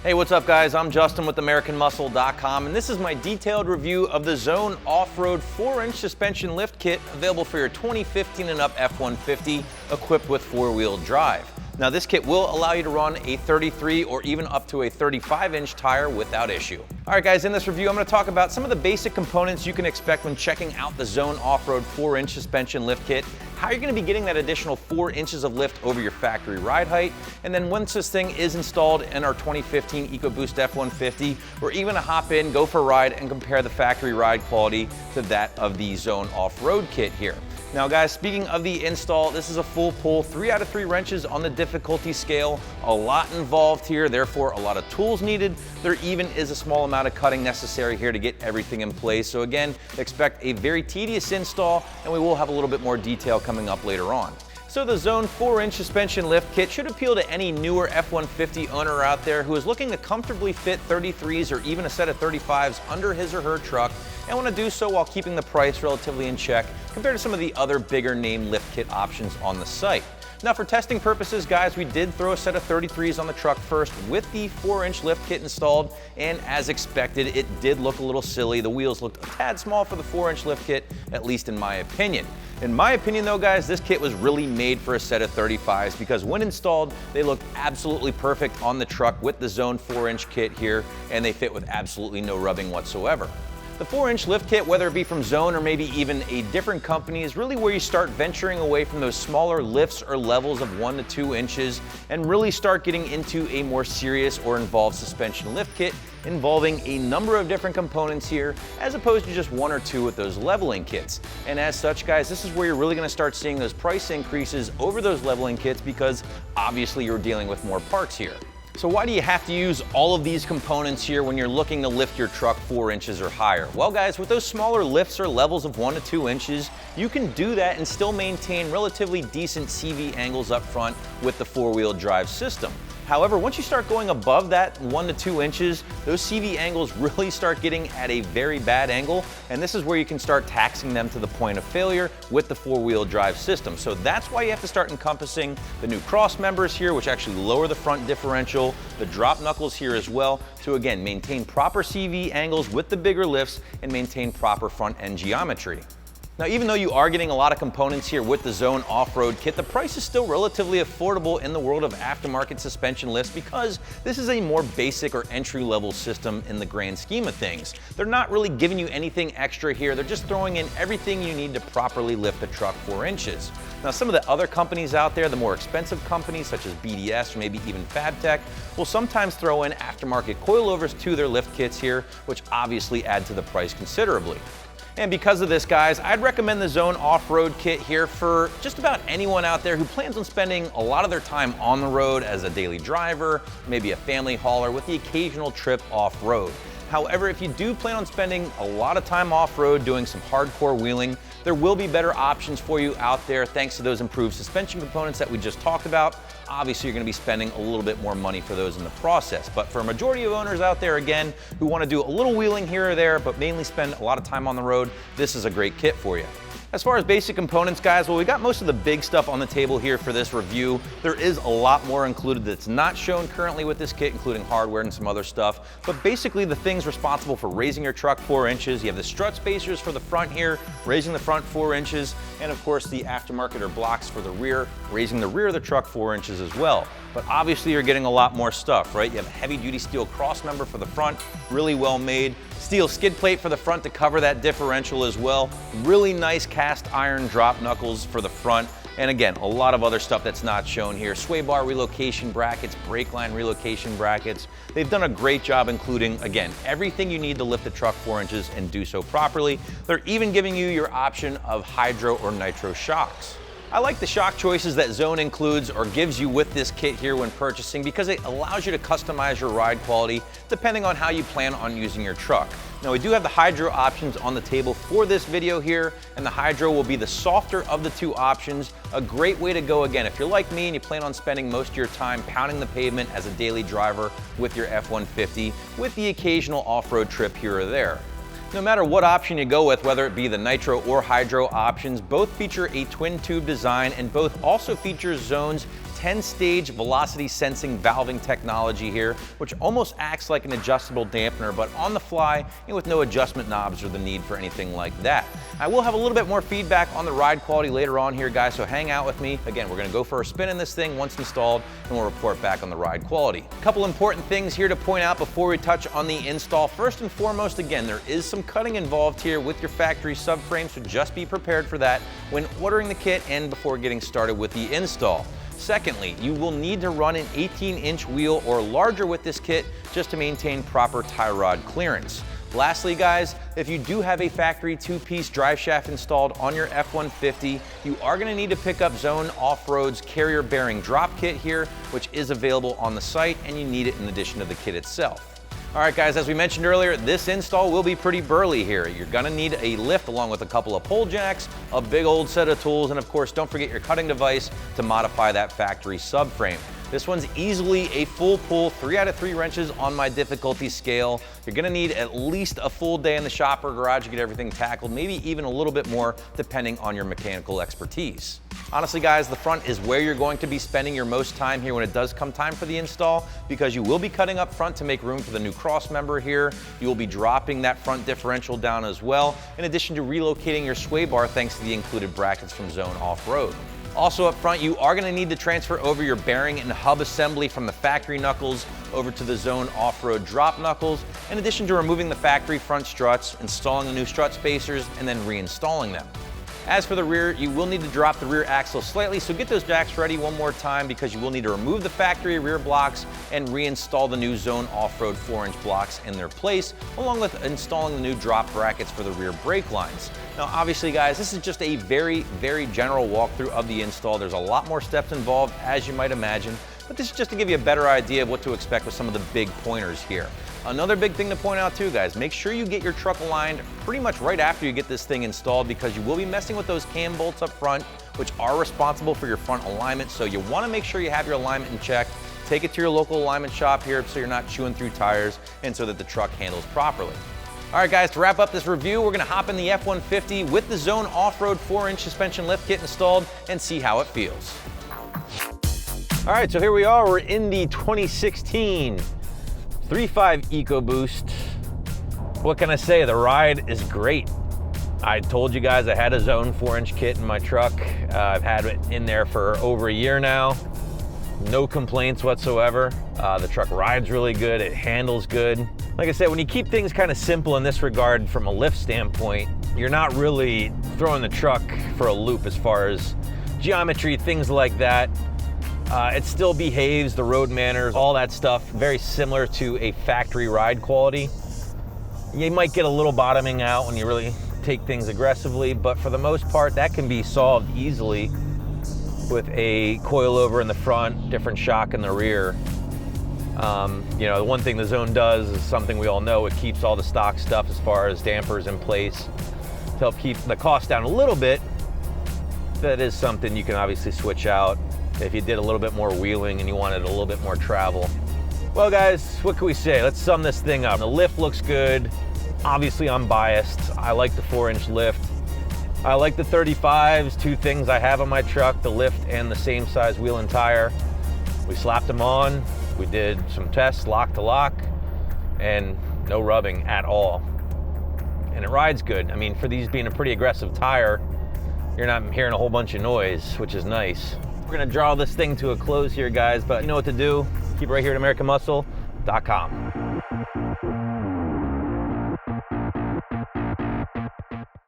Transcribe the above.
Hey, what's up guys? I'm Justin with AmericanMuscle.com, and this is my detailed review of the Zone Offroad 4-inch suspension lift kit available for your 2015 and up F-150 equipped with 4-wheel drive. Now this kit will allow you to run a 33 or even up to a 35-inch tire without issue. All right guys, in this review I'm going to talk about some of the basic components you can expect when checking out the Zone Offroad 4-inch suspension lift kit, how you're going to be getting that additional 4 inches of lift over your factory ride height, and then once this thing is installed in our 2015 EcoBoost F-150, we're even to hop in, go for a ride, and compare the factory ride quality to that of the Zone Offroad kit here. Now guys, speaking of the install, this is a full pull, 3 out of 3 wrenches on the difficulty scale, a lot involved here, therefore a lot of tools needed. There even is a small amount of cutting necessary here to get everything in place. So again, expect a very tedious install, and we will have a little bit more detail coming up later on. So the Zone 4-inch suspension lift kit should appeal to any newer F-150 owner out there who is looking to comfortably fit 33s or even a set of 35s under his or her truck, and want to do so while keeping the price relatively in check compared to some of the other bigger name lift kit options on the site. Now for testing purposes, guys, we did throw a set of 33s on the truck first with the 4-inch lift kit installed, and as expected, it did look a little silly. The wheels looked a tad small for the 4-inch lift kit, at least in my opinion. In my opinion though, guys, this kit was really made for a set of 35s because when installed, they looked absolutely perfect on the truck with the Zone 4-inch kit here, and they fit with absolutely no rubbing whatsoever. The 4-inch lift kit, whether it be from Zone or maybe even a different company, is really where you start venturing away from those smaller lifts or levels of 1 to 2 inches and really start getting into a more serious or involved suspension lift kit involving a number of different components here as opposed to just 1 or 2 with those leveling kits. And as such, guys, this is where you're really going to start seeing those price increases over those leveling kits because obviously you're dealing with more parts here. So why do you have to use all of these components here when you're looking to lift your truck 4 inches or higher? Well guys, with those smaller lifts or levels of 1 to 2 inches, you can do that and still maintain relatively decent CV angles up front with the 4-wheel drive system. However, once you start going above that 1 to 2 inches, those CV angles really start getting at a very bad angle, and this is where you can start taxing them to the point of failure with the 4-wheel drive system. So that's why you have to start encompassing the new cross members here, which actually lower the front differential, the drop knuckles here as well, to again maintain proper CV angles with the bigger lifts and maintain proper front end geometry. Now, even though you are getting a lot of components here with the Zone Offroad kit, the price is still relatively affordable in the world of aftermarket suspension lifts because this is a more basic or entry-level system in the grand scheme of things. They're not really giving you anything extra here. They're just throwing in everything you need to properly lift a truck 4 inches. Now, some of the other companies out there, the more expensive companies such as BDS or maybe even FabTech, will sometimes throw in aftermarket coilovers to their lift kits here, which obviously add to the price considerably. And because of this, guys, I'd recommend the Zone Offroad kit here for just about anyone out there who plans on spending a lot of their time on the road as a daily driver, maybe a family hauler with the occasional trip off-road. However, if you do plan on spending a lot of time off-road doing some hardcore wheeling, there will be better options for you out there thanks to those improved suspension components that we just talked about. Obviously, you're going to be spending a little bit more money for those in the process. But for a majority of owners out there, again, who want to do a little wheeling here or there, but mainly spend a lot of time on the road, this is a great kit for you. As far as basic components, guys, well, we got most of the big stuff on the table here for this review. There is a lot more included that's not shown currently with this kit, including hardware and some other stuff. But basically, the things responsible for raising your truck 4 inches, you have the strut spacers for the front here, raising the front 4 inches, and of course the aftermarket or blocks for the rear, raising the rear of the truck 4 inches as well. But obviously you're getting a lot more stuff, right? You have a heavy-duty steel cross member for the front, really well made. Steel skid plate for the front to cover that differential as well. Really nice cast iron drop knuckles for the front. And again, a lot of other stuff that's not shown here. Sway bar relocation brackets, brake line relocation brackets. They've done a great job including, again, everything you need to lift the truck 4 inches and do so properly. They're even giving you your option of hydro or nitro shocks. I like the shock choices that Zone includes or gives you with this kit here when purchasing because it allows you to customize your ride quality depending on how you plan on using your truck. Now we do have the hydro options on the table for this video here, and the hydro will be the softer of the 2 options. A great way to go again if you're like me and you plan on spending most of your time pounding the pavement as a daily driver with your F-150 with the occasional off-road trip here or there. No matter what option you go with, whether it be the nitro or hydro options, both feature a twin tube design and both also feature Zone's 10-stage velocity sensing valving technology here, which almost acts like an adjustable dampener, but on the fly and with no adjustment knobs or the need for anything like that. I will have a little bit more feedback on the ride quality later on here, guys, so hang out with me. Again, we're gonna go for a spin in this thing once installed, and we'll report back on the ride quality. A couple important things here to point out before we touch on the install. First and foremost, again, there is some cutting involved here with your factory subframe, so just be prepared for that when ordering the kit and before getting started with the install. Secondly, you will need to run an 18-inch wheel or larger with this kit just to maintain proper tie rod clearance. Lastly, guys, if you do have a factory two-piece drive shaft installed on your F-150, you are going to need to pick up Zone Offroad's carrier bearing drop kit here, which is available on the site, and you need it in addition to the kit itself. All right, guys, as we mentioned earlier, this install will be pretty burly here. You're gonna need a lift along with a couple of pole jacks, a big old set of tools, and of course, don't forget your cutting device to modify that factory subframe. This one's easily a full pull, 3 out of 3 wrenches on my difficulty scale. You're gonna need at least a full day in the shop or garage to get everything tackled, maybe even a little bit more depending on your mechanical expertise. Honestly, guys, the front is where you're going to be spending your most time here when it does come time for the install, because you will be cutting up front to make room for the new cross member here. You will be dropping that front differential down as well, in addition to relocating your sway bar thanks to the included brackets from Zone Offroad. Also up front, you are going to need to transfer over your bearing and hub assembly from the factory knuckles over to the Zone Offroad drop knuckles, in addition to removing the factory front struts, installing the new strut spacers, and then reinstalling them. As for the rear, you will need to drop the rear axle slightly, so get those jacks ready one more time because you will need to remove the factory rear blocks and reinstall the new Zone Offroad 4-inch blocks in their place, along with installing the new drop brackets for the rear brake lines. Now, obviously, guys, this is just a very, very general walkthrough of the install. There's a lot more steps involved, as you might imagine, but this is just to give you a better idea of what to expect with some of the big pointers here. Another big thing to point out too, guys, make sure you get your truck aligned pretty much right after you get this thing installed, because you will be messing with those cam bolts up front, which are responsible for your front alignment. So you want to make sure you have your alignment in check. Take it to your local alignment shop here so you're not chewing through tires and so that the truck handles properly. All right, guys, to wrap up this review, we're gonna hop in the F-150 with the Zone Offroad 4-inch suspension lift kit installed and see how it feels. All right, so here we are. We're in the 2016 3.5 EcoBoost. What can I say? The ride is great. I told you guys I had a Zone 4-inch kit in my truck. I've had it in there for over a year now. No complaints whatsoever. The truck rides really good. It handles good. Like I said, when you keep things kind of simple in this regard from a lift standpoint, you're not really throwing the truck for a loop as far as geometry, things like that. It still behaves, the road manners, all that stuff, very similar to a factory ride quality. You might get a little bottoming out when you really take things aggressively, but for the most part, that can be solved easily with a coilover in the front, different shock in the rear. You know, the one thing the Zone does is something we all know. It keeps all the stock stuff as far as dampers in place to help keep the cost down a little bit. That is something you can obviously switch out if you did a little bit more wheeling and you wanted a little bit more travel. Well, guys, what can we say? Let's sum this thing up. The lift looks good. Obviously, I'm biased. I like the 4-inch lift. I like the 35s, 2 things I have on my truck, the lift and the same size wheel and tire. We slapped them on. We did some tests, lock to lock, and no rubbing at all. And it rides good. I mean, for these being a pretty aggressive tire, you're not hearing a whole bunch of noise, which is nice. We're gonna draw this thing to a close here, guys, but you know what to do. Keep it right here at AmericanMuscle.com.